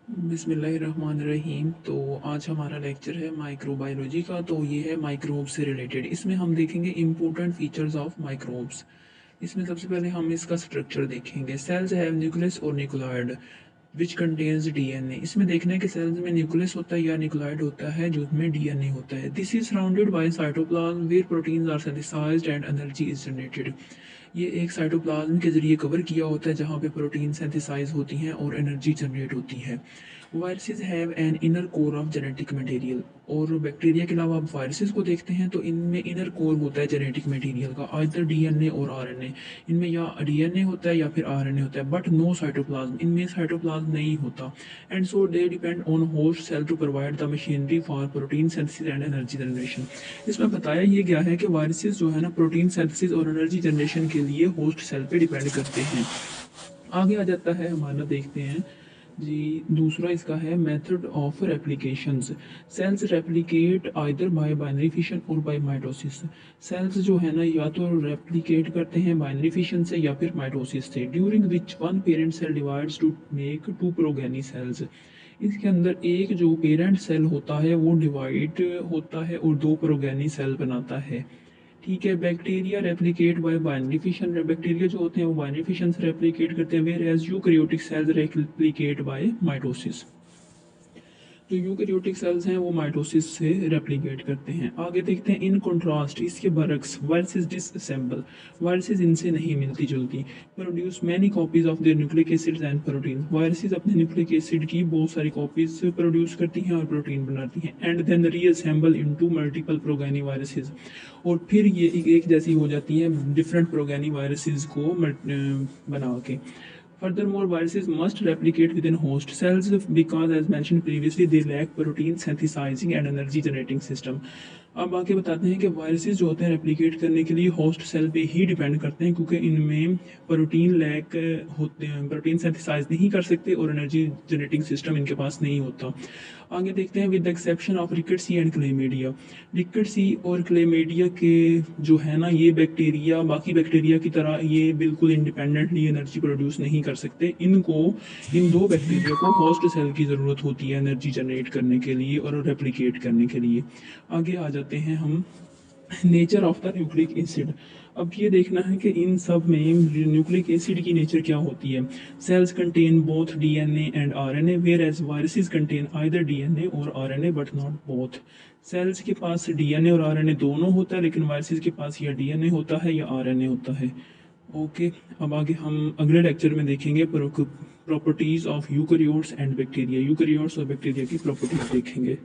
बिस्मिल्लाहिर्रहमानिर्रहीम। तो आज हमारा लेक्चर है माइक्रोबायोलॉजी का। तो ये है माइक्रोब्स से रिलेटेड। इसमें हम देखेंगे इम्पोर्टेंट फीचर्स ऑफ माइक्रोब्स। इसमें सबसे पहले हम इसका स्ट्रक्चर देखेंगे। सेल्स हैव न्यूक्लियस और न्यूक्लियोइड विच कंटेन्स डीएनए। इसमें देखना है कि सेल्स में न्यूक्लियस होता है या न्यूक्लियोइड होता है जिसमें डीएनए होता है। This is surrounded by cytoplasm where proteins are synthesised and energy is generated. ये एक साइटोप्लाज्म के जरिए कवर किया होता है जहाँ पे प्रोटीन सिंथेसाइज होती हैं और एनर्जी जनरेट होती है। Viruses have an inner core of genetic material. और बैक्टीरिया के अलावा आप वायरसेस को देखते हैं तो इनमें इनर कोर होता है जेनेटिक मटेरियल का, आइदर डीएनए और आरएनए। इनमें या डीएनए होता है या फिर आरएनए होता है, बट नो साइटोप्लाज्म। इनमें साइटोप्लाज्म नहीं होता। And so they depend on host cell to provide the machinery for protein synthesis and energy generation. इसमें बताया ये गया है कि वायरसेस जो है ना प्रोटीन सिंथेसिस और एनर्जी जनरेशन के लिए होस्ट सेल पे डिपेंड करते हैं। आगे आ जाता है हमारा, देखते हैं जी। दूसरा इसका है method of replications. Cells replicate either by binary fission और बाय माइटोसिस। सेल्स जो है ना या तो रेप्लिकेट करते हैं बाइनरी फिशन से या फिर माइटोसिस से, during which one parent cell divides to make two progeny cells. इसके अंदर एक जो पेरेंट सेल होता है वो डिवाइड होता है और दो प्रोगेनी सेल बनाता है। ठीक है। Bacteria replicate bye binary fission. Bacteria जो होते हैं वो बाइनरी फिशन से रेप्लिकेट करते हैं, whereas eukaryotic cells replicate by mitosis. जो यूकैरियोटिक सेल्स हैं वो माइटोसिस से रेप्लिकेट करते हैं। आगे देखते हैं इन कंट्रास्ट इसके बरक्स वायरसेस डिसअसेंबल। वायरसेस इनसे नहीं मिलती जुलती। Produce many copies of their nucleic acids and protein. Viruses अपने न्यूक्लिक एसिड की बहुत सारी कॉपीज प्रोड्यूस करती हैं और प्रोटीन बनाती हैं। And then reassemble into multiple progeny viruses. और फिर ये एक जैसी हो जाती हैं डिफरेंट प्रोगेनी वायरसेस को बना के। Furthermore, viruses must replicate within host cells because, as mentioned previously, they lack protein synthesizing and energy generating system. अब आगे बताते हैं कि वायरसेस जो होते हैं रेप्लिकेट करने के लिए होस्ट सेल पे ही डिपेंड करते हैं, क्योंकि इनमें प्रोटीन लैक होते हैं, प्रोटीन सिंथेसाइज नहीं कर सकते और एनर्जी जनरेटिंग सिस्टम इनके पास नहीं होता। आगे देखते हैं with the exception of rickettsiae and chlamydia. Rickettsiae और क्लेमेडिया के जो है ना ये बैक्टीरिया बाकी बैक्टीरिया की तरह ये बिल्कुल इंडिपेंडेंटली एनर्जी प्रोड्यूस नहीं कर सकते। इन दो बैक्टीरिया को होस्ट सेल की ज़रूरत होती है एनर्जी जनरेट करने के लिए और रेप्लिकेट करने के लिए। आगे आ जाते हैं हम nature of the nucleic acid. अब ये देखना है कि इन सब में न्यूक्लिक एसिड की नेचर क्या होती है। Cells contain both DNA and RNA, whereas viruses contain either DNA और RNA but not both. Cells के पास डीएनए और आरएनए दोनों होता है, लेकिन वायरसेस के पास या डीएनए होता है या आरएनए होता है। ओके। अब आगे हम अगले लेक्चर में देखेंगे properties of eukaryotes and bacteria. Eukaryotes और बैक्टीरिया की प्रॉपर्टीज देखेंगे।